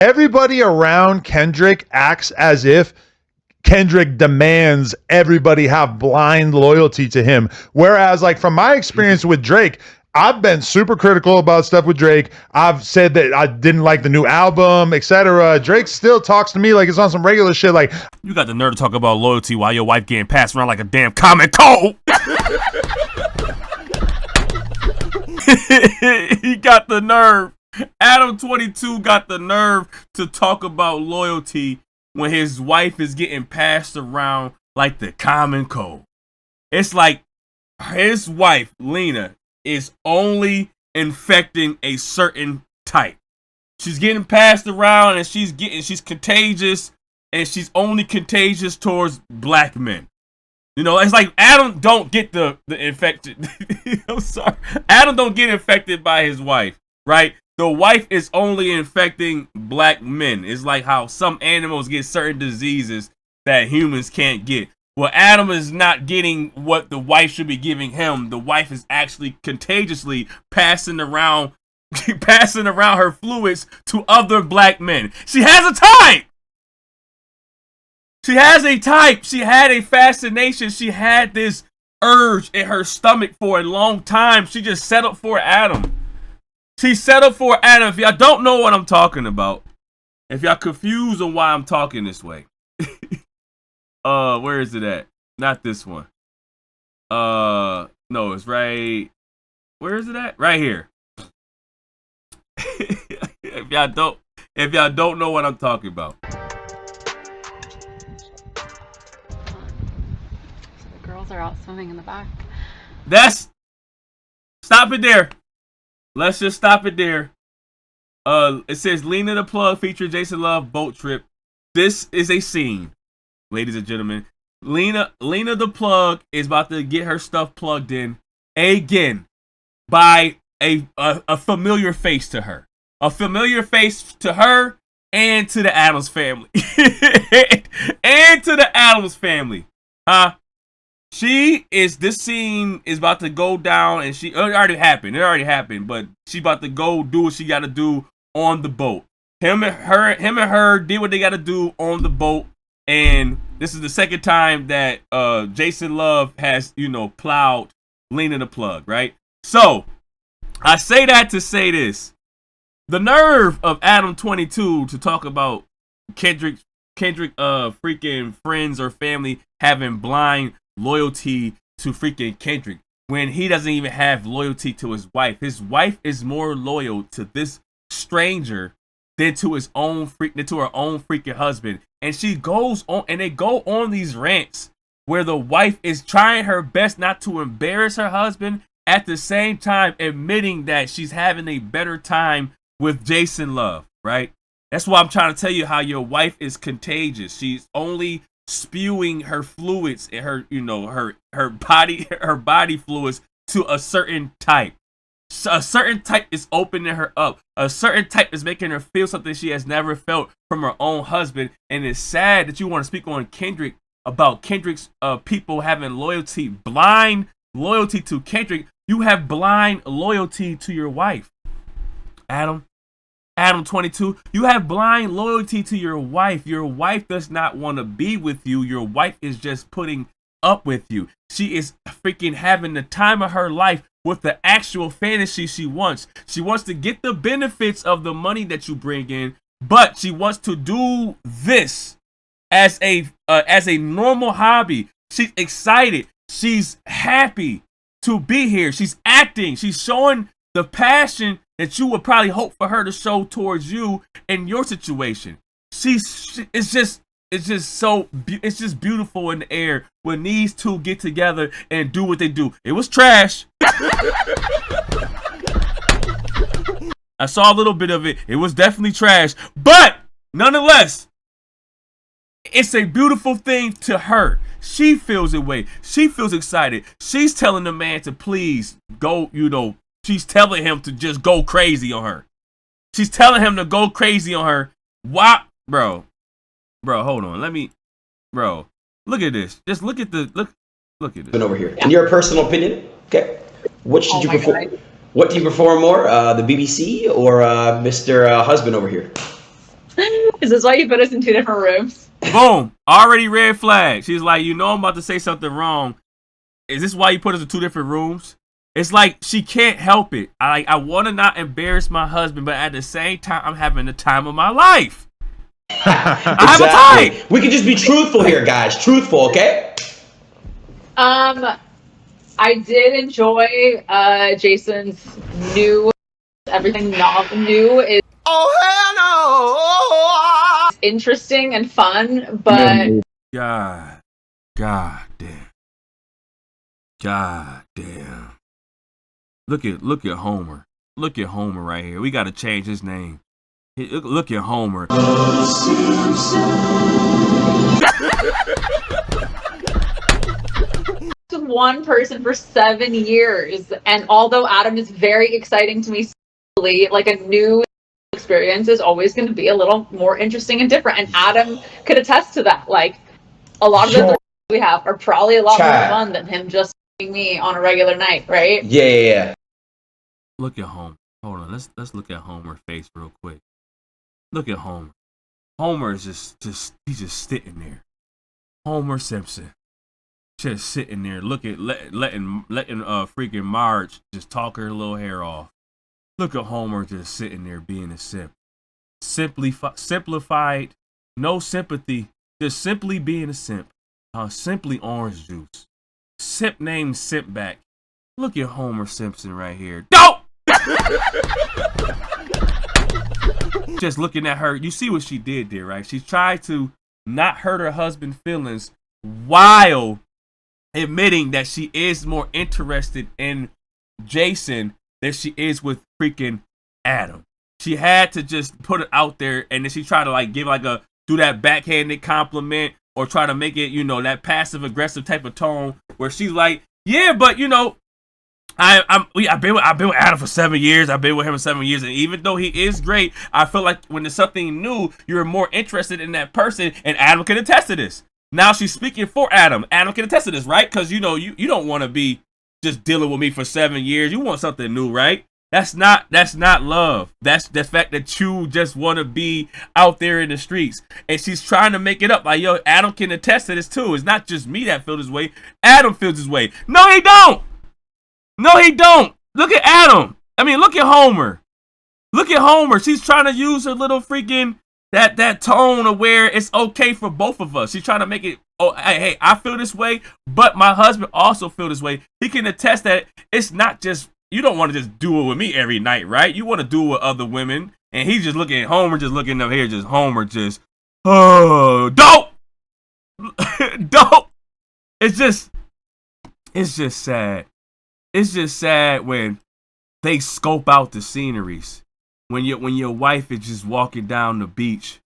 everybody around Kendrick acts as if Kendrick demands everybody have blind loyalty to him. Whereas, like, from my experience with Drake, I've been super critical about stuff with Drake. I've said that I didn't like the new album, etc. Drake still talks to me like it's on some regular shit. Like, you got the nerve to talk about loyalty while your wife getting passed around like a damn common cold. He got the nerve. Adam22 got the nerve to talk about loyalty when his wife is getting passed around like the common cold. It's like his wife, Lena, is only infecting a certain type. She's getting passed around and she's contagious, and she's only contagious towards black men. You know, it's like Adam don't get the infected. I'm sorry. Adam don't get infected by his wife, right? The wife is only infecting black men. It's like how some animals get certain diseases that humans can't get. Well, Adam is not getting what the wife should be giving him. The wife is actually contagiously passing around her fluids to other black men. She has a type. She has a type. She had a fascination. She had this urge in her stomach for a long time. She just settled for Adam. She settled for Adam. If y'all don't know what I'm talking about, if y'all confused on why I'm talking this way, where is it at? Not this one. No, it's right. Where is it at? Right here. If y'all don't know what I'm talking about. The girls are out swimming in the back. Stop it there. Let's just stop it there. It says Lena the Plug featuring Jason Love boat trip. This is a scene, ladies and gentlemen. Lena the Plug is about to get her stuff plugged in again by a familiar face to her. A familiar face to her and to the Addams family. And to the Addams family. This scene is about to go down, and it already happened, but she about to go do what she got to do on the boat. Him and her did what they got to do on the boat, and this is the second time that Jason Love has, plowed Lena the Plug, right? So, I say that to say this. The nerve of Adam22 to talk about Kendrick freaking friends or family having blind loyalty to freaking Kendrick when he doesn't even have loyalty to his wife. His wife is more loyal to this stranger than to her own freaking husband. And she goes on, and they go on these rants where the wife is trying her best not to embarrass her husband, at the same time admitting that she's having a better time with Jason Love, right? That's why I'm trying to tell you how your wife is contagious. She's only spewing her fluids and her body fluids to a certain type. A certain type is opening her up. A certain type is making her feel something she has never felt from her own husband. And it's sad that you want to speak on Kendrick about Kendrick's people having blind loyalty to Kendrick. You have blind loyalty to your wife, Adam22, you have blind loyalty to your wife. Your wife does not want to be with you. Your wife is just putting up with you. She is freaking having the time of her life with the actual fantasy she wants. She wants to get the benefits of the money that you bring in, but she wants to do this as a normal hobby. She's excited. She's happy to be here. She's acting. She's showing the passion that you would probably hope for her to show towards you in your situation. It's just beautiful in the air when these two get together and do what they do. It was trash. I saw a little bit of it. It was definitely trash, but nonetheless, it's a beautiful thing to her. She feels it way. She feels excited. She's telling the man to please go, she's telling him to just go crazy on her. She's telling him to go crazy on her. Why, bro, hold on. Look at this. Just look at this. Look at this. Over here. In your personal opinion, okay, what should you prefer? What do you prefer more, the BBC or Mr. Husband over here? Is this why you put us in 2 different rooms? Boom. Already red flag. She's like, you know I'm about to say something wrong. Is this why you put us in 2 different rooms? It's like she can't help it. I want to not embarrass my husband, but at the same time, I'm having the time of my life. I have a time. We can just be truthful here, guys. Truthful, okay? I did enjoy Jason's new everything not new is interesting and fun, but God damn. Look at Homer. Look at Homer right here. We got to change his name. Look at Homer. one person for 7 years, and although Adam is very exciting to me, like a new experience is always going to be a little more interesting and different, and Adam could attest to that. Like, a lot of the we have are probably a lot more fun than him just me on a regular night, right? Yeah. Look at Homer. Hold on, let's look at Homer's face real quick. Look at Homer. Homer is just he's just sitting there. Homer Simpson, just sitting there, letting freaking Marge just talk her little hair off. Look at Homer just sitting there being a simp. Simplified, no sympathy, just simply being a simp. Simply orange juice. Simp named Simpback. Look at Homer Simpson right here. No! Just looking at her, you see what she did there, right? She tried to not hurt her husband's feelings while admitting that she is more interested in Jason than she is with freaking Adam. She had to just put it out there, and then she tried to like give like a do that backhanded compliment or try to make it, you know, that passive aggressive type of tone where she's like, yeah, but you know, I've been with Adam for 7 years. I've been with him for 7 years, and even though he is great, I feel like when there's something new, you're more interested in that person, and Adam can attest to this. Now she's speaking for Adam. Adam can attest to this, right? Because you know you don't want to be just dealing with me for 7 years. You want something new, right? That's not love. That's the fact that you just want to be out there in the streets. And she's trying to make it up. Like, yo, Adam can attest to this too. It's not just me that feels this way. Adam feels this way. No, he don't. No, he don't. Look at Adam. I mean, look at Homer. Look at Homer. She's trying to use her little freaking that tone of where it's okay for both of us. She's trying to make it, oh, hey, I feel this way, but my husband also feel this way. He can attest that it's not just, you don't want to just do it with me every night, right? You want to do it with other women. And he's just looking at Homer, just looking up here, just Homer, just, oh, dope. Dope. It's just sad. It's just sad when they scope out the sceneries. When your wife is just walking down the beach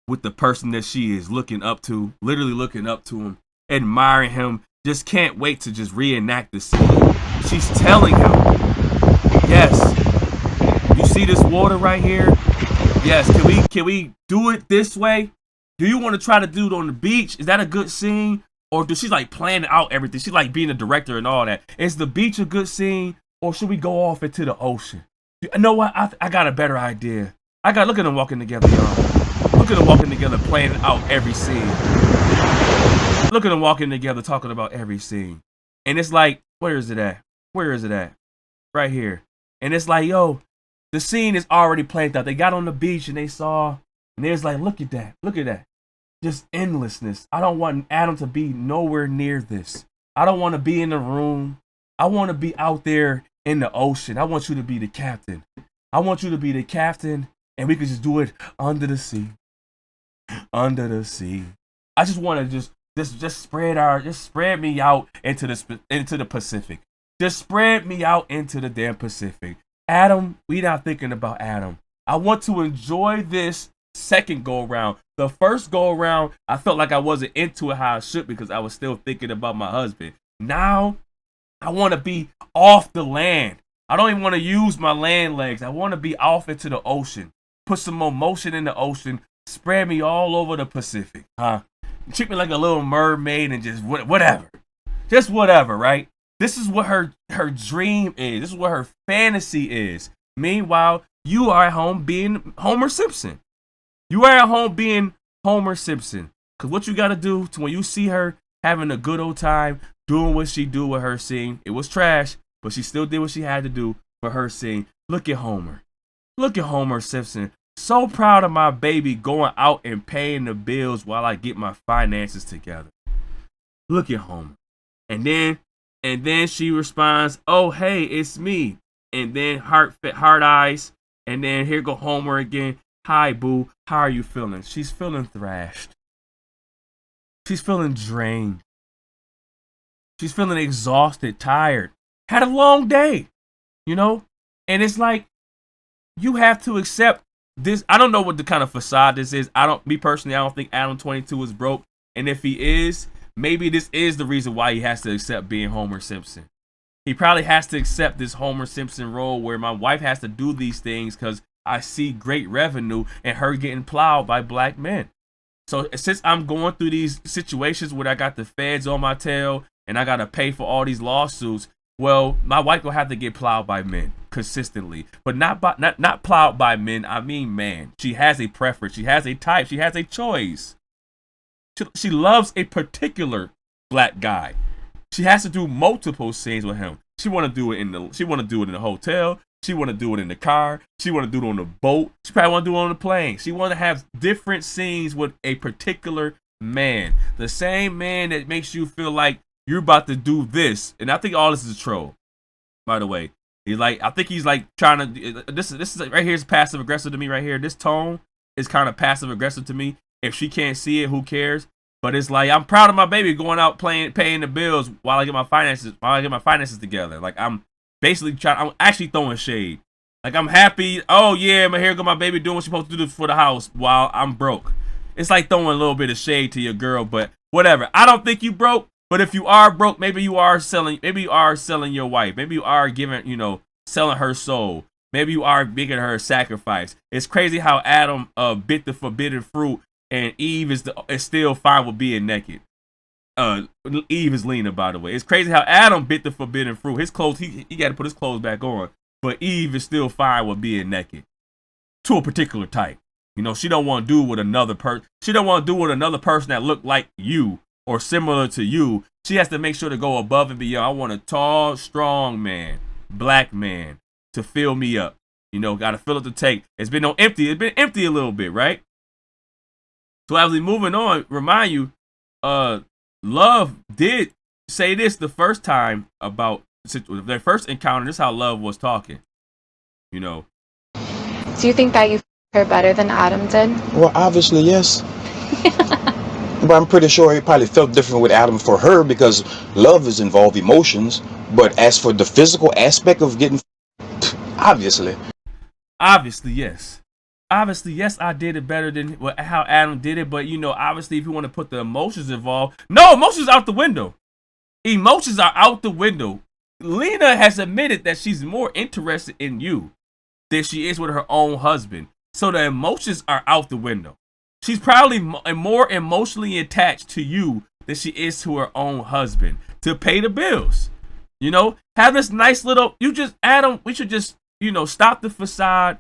with the person that she is looking up to, literally looking up to him, admiring him, just can't wait to just reenact the scene. She's telling him, yes, you see this water right here? Yes, can we do it this way? Do you want to try to do it on the beach? Is that a good scene? Or does she like plan out everything? She like being a director and all that. Is the beach a good scene? Or should we go off into the ocean? You know what? I got a better idea. Look at them walking together, y'all. Look at them walking together, planning out every scene. Look at them walking together, talking about every scene. And it's like, where is it at? Where is it at? Right here. And it's like, yo, the scene is already planned out. They got on the beach and they saw, and there's like, look at that. Look at that. Just endlessness. I don't want Adam to be nowhere near this. I don't want to be in the room. I want to be out there in the ocean. I want you to be the captain. I want you to be the captain, and we could just do it under the sea. Under the sea. I just want to just spread me out into the Pacific. Just spread me out into the damn Pacific. Adam, we not thinking about Adam. I want to enjoy this second go around. The first go around, I felt like I wasn't into it how I should because I was still thinking about my husband. Now, I want to be off the land. I don't even want to use my land legs. I want to be off into the ocean. Put some more motion in the ocean. Spread me all over the Pacific. Treat me like a little mermaid and just whatever. Just whatever, right? This is what her dream is. This is what her fantasy is. Meanwhile, you are at home being Homer Simpson. You are at home being Homer Simpson. Because what you got to do to when you see her having a good old time, doing what she do with her scene. It was trash, but she still did what she had to do for her scene. Look at Homer. Look at Homer Simpson. So proud of my baby going out and paying the bills while I get my finances together. Look at Homer. And then she responds, "Oh, hey, it's me." And then heart eyes. And then here go Homer again. "Hi, boo. How are you feeling?" She's feeling thrashed. She's feeling drained. She's feeling exhausted, tired. Had a long day, you know? And it's like, you have to accept this. I don't know what the kind of facade this is. Me personally, I don't think Adam22 is broke. And if he is, maybe this is the reason why he has to accept being Homer Simpson. He probably has to accept this Homer Simpson role where my wife has to do these things because I see great revenue and her getting plowed by black men. So since I'm going through these situations where I got the feds on my tail and I got to pay for all these lawsuits, well, my wife will have to get plowed by men consistently, but not plowed by men. I mean, man, she has a preference. She has a type. She has a choice. She loves a particular black guy. She has to do multiple scenes with him. She want to do it in the hotel. She want to do it in the car. She want to do it on the boat. She probably want to do it on the plane. She want to have different scenes with a particular man. The same man that makes you feel like you're about to do this. And I think all this is a troll, by the way. I think he's like trying to, this is right here is passive aggressive to me right here. This tone is kind of passive aggressive to me. If she can't see it, who cares? But it's like, I'm proud of my baby going out paying the bills while I get my finances together. Like, I'm actually throwing shade. Like, I'm happy. Oh yeah, here go my baby doing what she's supposed to do for the house while I'm broke. It's like throwing a little bit of shade to your girl, but whatever. I don't think you broke, but if you are broke, maybe you are selling your wife. Maybe you are selling her soul. Maybe you are making her a sacrifice. It's crazy how Adam bit the forbidden fruit and Eve is still fine with being naked. Eve is Lena, by the way. It's crazy how Adam bit the forbidden fruit. His clothes, he got to put his clothes back on. But Eve is still fine with being naked. To a particular type. She don't want to do with another person. She don't want to do with another person that look like you or similar to you. She has to make sure to go above and beyond. I want a tall, strong man, black man, to fill me up. Got to fill up the tank. It's been empty. It's been empty a little bit, right? So as we moving on, remind you, Love did say this the first time about their first encounter. This is how Love was talking. Do you think that you her better than Adam did? Well, obviously, yes. But I'm pretty sure he probably felt different with Adam for her because love is involved emotions. But as for the physical aspect of getting, obviously, yes. Obviously, yes, I did it better than how Adam did it. But, obviously, if you want to put the emotions involved, no, emotions out the window. Emotions are out the window. Lena has admitted that she's more interested in you than she is with her own husband. So the emotions are out the window. She's probably more emotionally attached to you than she is to her own husband to pay the bills. Have this nice little, Adam, we should just, stop the facade.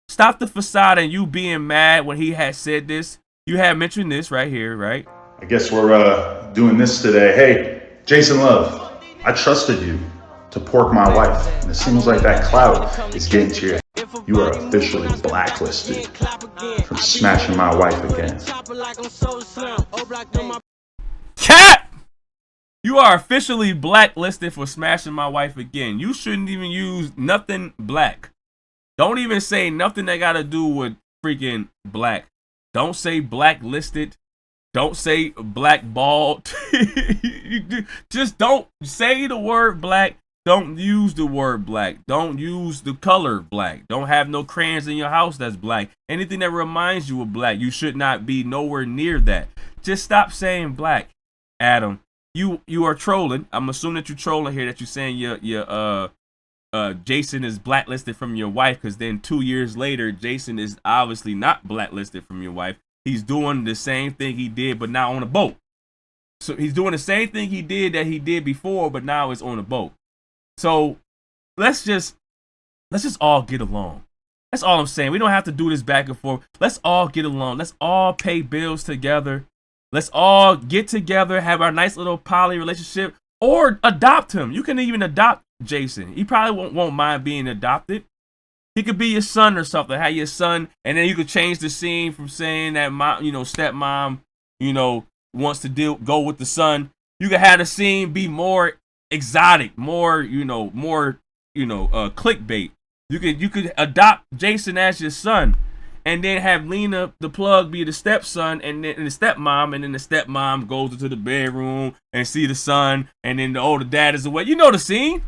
Stop the facade and you being mad when he had said this. You had mentioned this right here, right? I guess we're doing this today. Hey, Jason Love, I trusted you to pork my wife. And it seems like that clout is getting to your head. You are officially blacklisted from smashing my wife again. Cat! You are officially blacklisted for smashing my wife again. You shouldn't even use nothing black. Don't even say nothing that got to do with freaking black. Don't say blacklisted. Don't say blackballed. Just don't say the word black. Don't use the word black. Don't use the color black. Don't have no crayons in your house that's black. Anything that reminds you of black, you should not be nowhere near that. Just stop saying black, Adam. You are trolling. I'm assuming that you're trolling here, that you're saying your Jason is blacklisted from your wife, because then 2 years later, Jason is obviously not blacklisted from your wife. He's doing the same thing he did, but now on a boat. So he's doing the same thing he did before, but now it's on a boat. So let's just all get along. That's all I'm saying. We don't have to do this back and forth. Let's all get along. Let's all pay bills together. Let's all get together, have our nice little poly relationship, or adopt him. You can even adopt Jason. He probably won't mind being adopted. He could be your son or something. Have your son, and then you could change the scene from saying that mom, stepmom, wants to go with the son. You could have the scene be more exotic, more clickbait. You could adopt Jason as your son, and then have Lena the plug be the stepson, and then the stepmom, and then the stepmom goes into the bedroom and see the son, and then the older dad is away. You know the scene.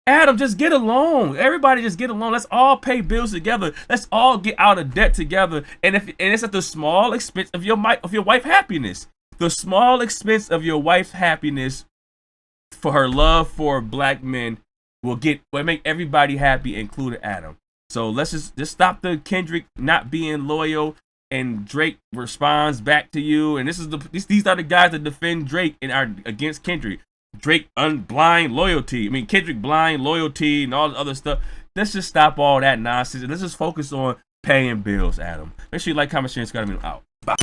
Adam, just get along. Everybody just get along. Let's all pay bills together. Let's all get out of debt together. And it's at the small expense of your wife's happiness. The small expense of your wife's happiness for her love for black men will make everybody happy, including Adam. So let's just stop the Kendrick not being loyal, and Drake responds back to you. And these are the guys that defend Drake and are against Kendrick. Drake blind loyalty. Kendrick blind loyalty and all the other stuff. Let's just stop all that nonsense and let's just focus on paying bills, Adam. Make sure you like, comment, share, and subscribe. Out. Bye.